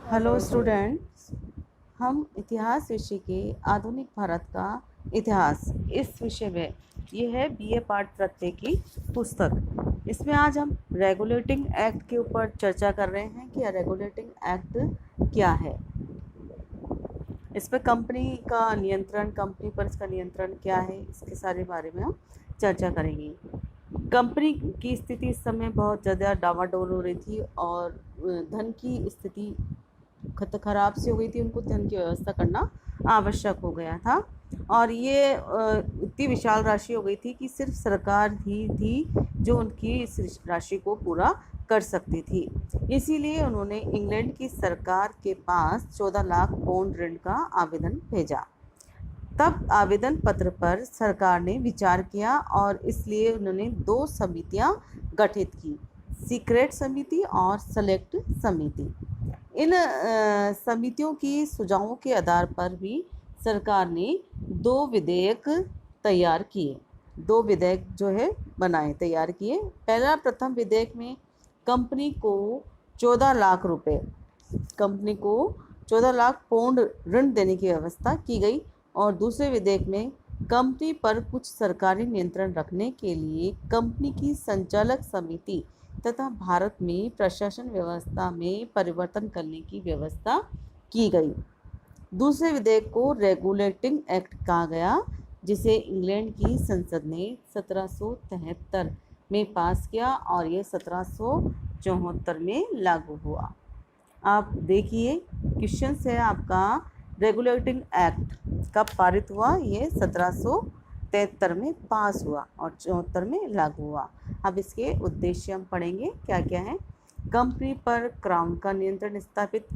Hello students, हम इतिहास विषय के आधुनिक भारत का इतिहास इस विषय में ये है बीए पार्ट प्रत्यय की पुस्तक। इसमें आज हम रेगुलेटिंग एक्ट के ऊपर चर्चा कर रहे हैं कि रेगुलेटिंग एक्ट क्या है। इस पर कंपनी का नियंत्रण, कंपनी पर इसका नियंत्रण क्या है, इसके सारे बारे में हम चर्चा करेंगे। कंपनी की स्थिति इस समय बहुत ज़्यादा डावाडोल हो रही थी और धन की स्थिति खराब सी हो गई थी। उनको धन की व्यवस्था करना आवश्यक हो गया था और ये इतनी विशाल राशि हो गई थी कि सिर्फ सरकार ही थी जो उनकी इस राशि को पूरा कर सकती थी। इसीलिए उन्होंने इंग्लैंड की सरकार के पास 14 लाख पाउंड ऋण का आवेदन भेजा। तब आवेदन पत्र पर सरकार ने विचार किया और इसलिए उन्होंने 2 समितियां गठित की, सीक्रेट समिति और सेलेक्ट समिति। इन समितियों की सुझावों के आधार पर भी सरकार ने 2 विधेयक तैयार किए, 2 विधेयक जो है बनाए, तैयार किए। प्रथम विधेयक में कंपनी को 14 लाख रुपए, कंपनी को 14 लाख पाउंड ऋण देने की व्यवस्था की गई और दूसरे विधेयक में कंपनी पर कुछ सरकारी नियंत्रण रखने के लिए कंपनी की संचालक समिति तथा भारत में प्रशासन व्यवस्था में परिवर्तन करने की व्यवस्था की गई। दूसरे विधेयक को रेगुलेटिंग एक्ट कहा गया, जिसे इंग्लैंड की संसद ने 1773 में पास किया और यह 1774 में लागू हुआ। आप देखिए, क्वेश्चन है आपका, रेगुलेटिंग एक्ट कब पारित हुआ? ये 1773 में पास हुआ और 74 में लागू हुआ। अब इसके उद्देश्य हम पढ़ेंगे क्या क्या है। कंपनी पर क्राउन का नियंत्रण स्थापित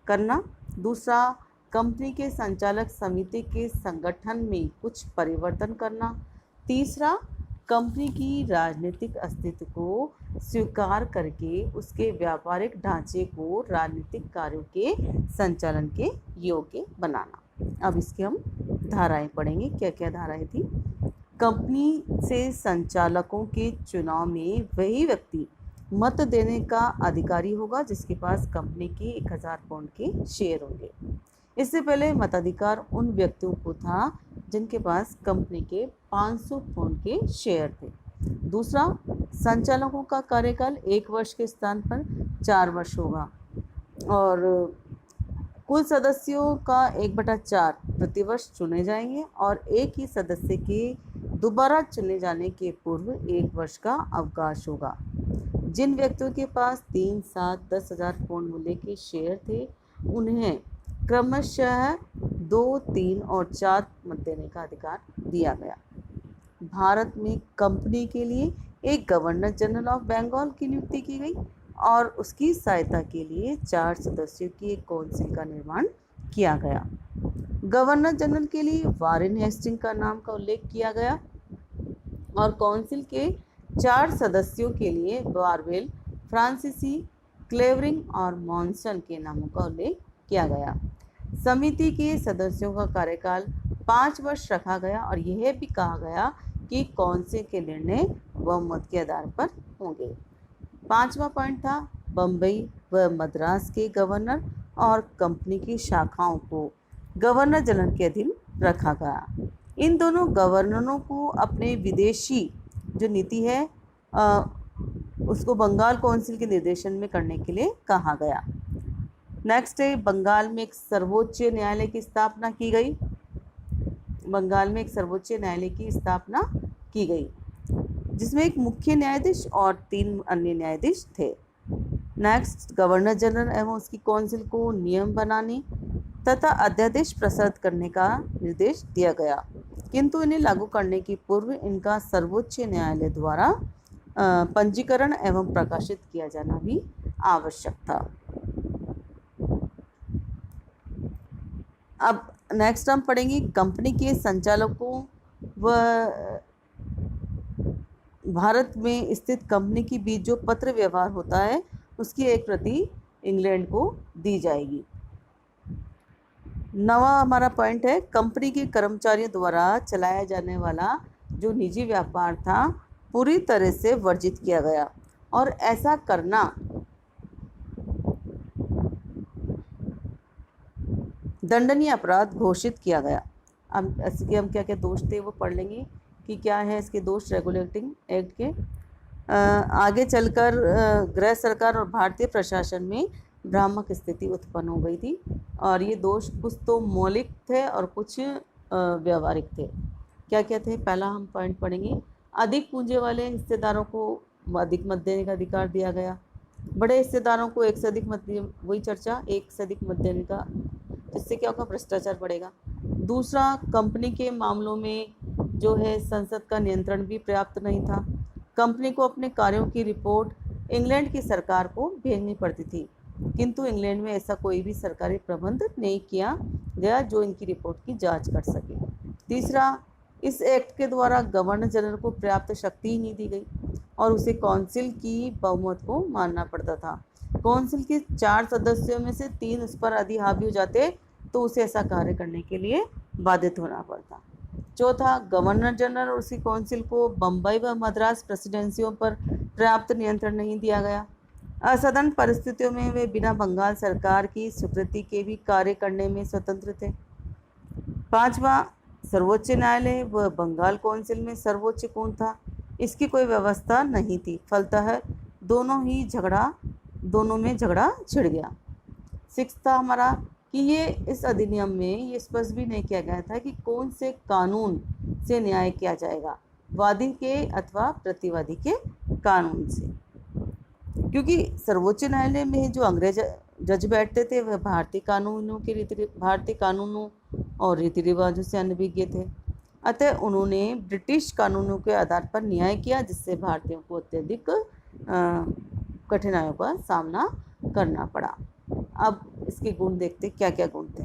करना। दूसरा, कंपनी के संचालक समिति के संगठन में कुछ परिवर्तन करना। तीसरा, कंपनी की राजनीतिक अस्तित्व को स्वीकार करके उसके व्यापारिक ढांचे को राजनीतिक कार्यों के संचालन के योग्य बनाना। अब इसके हम धाराएं पढ़ेंगे, क्या क्या धाराएं थी। कंपनी से संचालकों के चुनाव में वही व्यक्ति मत देने का अधिकारी होगा जिसके पास कंपनी के 1000 पाउंड के शेयर होंगे। इससे पहले मताधिकार उन व्यक्तियों को था जिनके पास कंपनी के 500 पाउंड के शेयर थे। दूसरा, संचालकों का कार्यकाल 1 वर्ष के स्थान पर 4 वर्ष होगा और कुल सदस्यों का 1/4 प्रतिवर्ष चुने जाएंगे और एक ही सदस्य के दोबारा चुने जाने के पूर्व 1 वर्ष का अवकाश होगा। जिन व्यक्तियों के पास 3, 7, 10,000 पाउंड मूल्य के शेयर थे उन्हें क्रमशः 2, 3 और 4 मत देने का अधिकार दिया गया। भारत में कंपनी के लिए एक गवर्नर जनरल ऑफ बंगाल की नियुक्ति की गई और उसकी सहायता के लिए 4 सदस्यों की एक काउंसिल का निर्माण किया गया। गवर्नर जनरल के लिए वारेन हेस्टिंग का नाम का उल्लेख किया गया और काउंसिल के 4 सदस्यों के लिए बारवेल, फ्रांसीसी, क्लेवरिंग और मॉनसन के नामों का उल्लेख किया गया। समिति के सदस्यों का कार्यकाल 5 वर्ष रखा गया और यह भी कहा गया कि काउंसिल के निर्णय बहुमत के आधार पर होंगे। 5वां पॉइंट था, बम्बई व मद्रास के गवर्नर और कंपनी की शाखाओं को गवर्नर जनरल के अधीन रखा गया। इन दोनों गवर्नरों को अपने विदेशी जो नीति है उसको बंगाल काउंसिल के निर्देशन में करने के लिए कहा गया। नेक्स्ट है, बंगाल में एक सर्वोच्च न्यायालय की स्थापना की गई। बंगाल में एक सर्वोच्च न्यायालय की स्थापना की गई जिसमें एक मुख्य न्यायाधीश और 3 अन्य न्यायाधीश थे। नेक्स्ट, गवर्नर जनरल एवं उसकी काउंसिल को नियम बनाने तथा अध्यादेश प्रसारित करने का निर्देश दिया गया, किंतु इन्हें लागू करने की पूर्व इनका सर्वोच्च न्यायालय द्वारा पंजीकरण एवं प्रकाशित किया जाना भी आवश्यक था। अब नेक्स्ट हम पढ़ेंगे कंपनी के संचालकों व भारत में स्थित कंपनी के बीच जो पत्र व्यवहार होता है उसकी एक प्रति इंग्लैंड को दी जाएगी। 9वां हमारा पॉइंट है, कंपनी के कर्मचारियों द्वारा चलाया जाने वाला जो निजी व्यापार था पूरी तरह से वर्जित किया गया और ऐसा करना दंडनीय अपराध घोषित किया गया। अब इसके हम क्या क्या दोष थे वो पढ़ लेंगे कि क्या है इसके दोष रेगुलेटिंग एक्ट के। आगे चलकर गृह सरकार और भारतीय प्रशासन में भ्रामक स्थिति उत्पन्न हो गई थी और ये दोष कुछ तो मौलिक थे और कुछ व्यवहारिक थे। क्या क्या थे? पहला हम पॉइंट पढ़ेंगे, अधिक पूंजी वाले हिस्सेदारों को अधिक मत देने का अधिकार दिया गया। बड़े हिस्सेदारों को एक से अधिक मत, वही चर्चा, एक से अधिक मत देने का, जिससे क्या होगा? भ्रष्टाचार बढ़ेगा। दूसरा, कंपनी के मामलों में जो है संसद का नियंत्रण भी पर्याप्त नहीं था। कंपनी को अपने कार्यों की रिपोर्ट इंग्लैंड की सरकार को भेजनी पड़ती थी, किंतु इंग्लैंड में ऐसा कोई भी सरकारी प्रबंध नहीं किया गया जो इनकी रिपोर्ट की जांच कर सके। तीसरा, इस एक्ट के द्वारा गवर्नर जनरल को पर्याप्त शक्ति ही नहीं दी गई और उसे काउंसिल की बहुमत को मानना पड़ता था। काउंसिल के 4 सदस्यों में से 3 उस पर अधि हावी हो जाते तो उसे ऐसा कार्य करने के लिए बाधित होना पड़ता। चौथा, गवर्नर जनरल और उसकी काउंसिल को बम्बई व मद्रास प्रेसिडेंसियों पर पर्याप्त नियंत्रण नहीं दिया गया। असाधारण परिस्थितियों में वे बिना बंगाल सरकार की स्वीकृति के भी कार्य करने में स्वतंत्र थे। पांचवा, सर्वोच्च न्यायालय व बंगाल काउंसिल में सर्वोच्च कौन था, इसकी कोई व्यवस्था नहीं थी। फलतः दोनों में झगड़ा छिड़ गया। सिक्स था हमारा कि ये इस अधिनियम में ये स्पष्ट भी नहीं किया गया था कि कौन से कानून से न्याय किया जाएगा, वादी के अथवा प्रतिवादी के कानून से, क्योंकि सर्वोच्च न्यायालय में जो अंग्रेज जज बैठते थे वह भारतीय कानूनों और रीति रिवाजों से अनभिज्ञ थे। अतः उन्होंने ब्रिटिश कानूनों के आधार पर न्याय किया, जिससे भारतीयों को अत्यधिक कठिनाइयों का सामना करना पड़ा। अब इसके गुण देखते, क्या क्या गुण थे।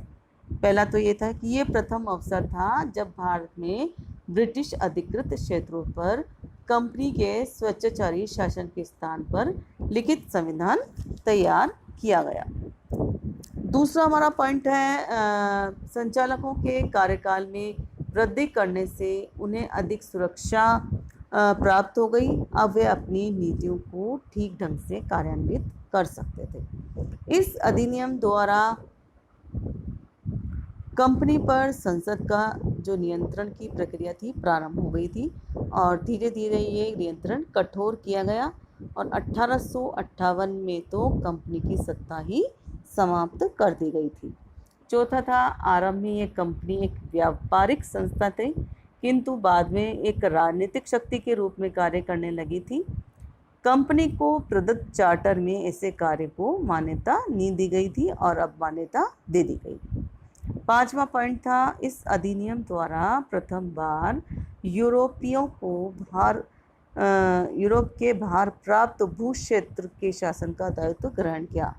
पहला तो ये था कि ये प्रथम अवसर था जब भारत में ब्रिटिश अधिकृत क्षेत्रों पर कंपनी के स्वेच्छाचारी शासन के स्थान पर लिखित संविधान तैयार किया गया। दूसरा हमारा पॉइंट है संचालकों के कार्यकाल में वृद्धि करने से उन्हें अधिक सुरक्षा प्राप्त हो गई। अब वे अपनी नीतियों को ठीक ढंग से कार्यान्वित कर सकते थे। इस अधिनियम द्वारा कंपनी पर संसद का जो नियंत्रण की प्रक्रिया थी प्रारंभ हो गई थी और धीरे धीरे ये नियंत्रण कठोर किया गया और 1858 में तो कंपनी की सत्ता ही समाप्त कर दी गई थी। चौथा था, आरंभ में ये कंपनी एक व्यापारिक संस्था थी, किंतु बाद में एक राजनीतिक शक्ति के रूप में कार्य करने लगी थी। कंपनी को प्रदत्त चार्टर में ऐसे कार्य को मान्यता नहीं दी गई थी और अब मान्यता दे दी गई। पांचवा पॉइंट था, इस अधिनियम द्वारा प्रथम बार यूरोपियों को यूरोप के भार प्राप्त भू क्षेत्र के शासन का दायित्व ग्रहण किया।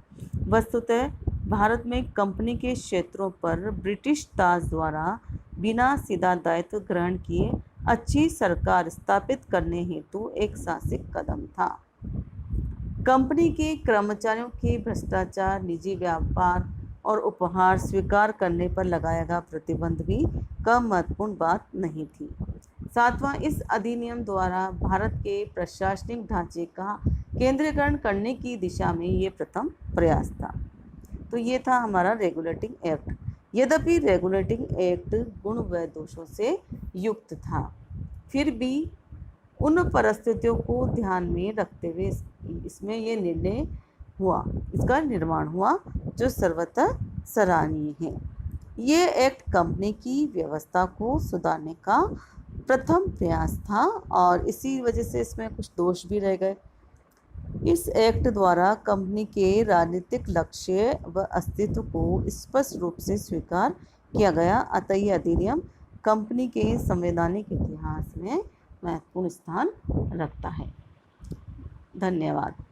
वस्तुतः भारत में कंपनी के क्षेत्रों पर ब्रिटिश ताज द्वारा बिना सीधा दायित्व ग्रहण किए अच्छी सरकार स्थापित करने हेतु एक साहसिक कदम था। कंपनी के कर्मचारियों के भ्रष्टाचार, निजी व्यापार और उपहार स्वीकार करने पर लगाया गया प्रतिबंध भी कम महत्वपूर्ण बात नहीं थी। सातवां, इस अधिनियम द्वारा भारत के प्रशासनिक ढांचे का केंद्रीकरण करने की दिशा में ये प्रथम प्रयास था। तो ये था हमारा रेगुलेटिंग एक्ट। यद्यपि रेगुलेटिंग एक्ट गुण व दोषों से युक्त था, फिर भी उन परिस्थितियों को ध्यान में रखते हुए इसमें ये इसका निर्माण हुआ जो सर्वथा सराहनीय है। ये एक्ट कंपनी की व्यवस्था को सुधारने का प्रथम प्रयास था और इसी वजह से इसमें कुछ दोष भी रह गए। इस एक्ट द्वारा कंपनी के राजनीतिक लक्ष्य व अस्तित्व को स्पष्ट रूप से स्वीकार किया गया। अतः यह अधिनियम कंपनी के संवैधानिक इतिहास में महत्वपूर्ण स्थान रखता है। धन्यवाद।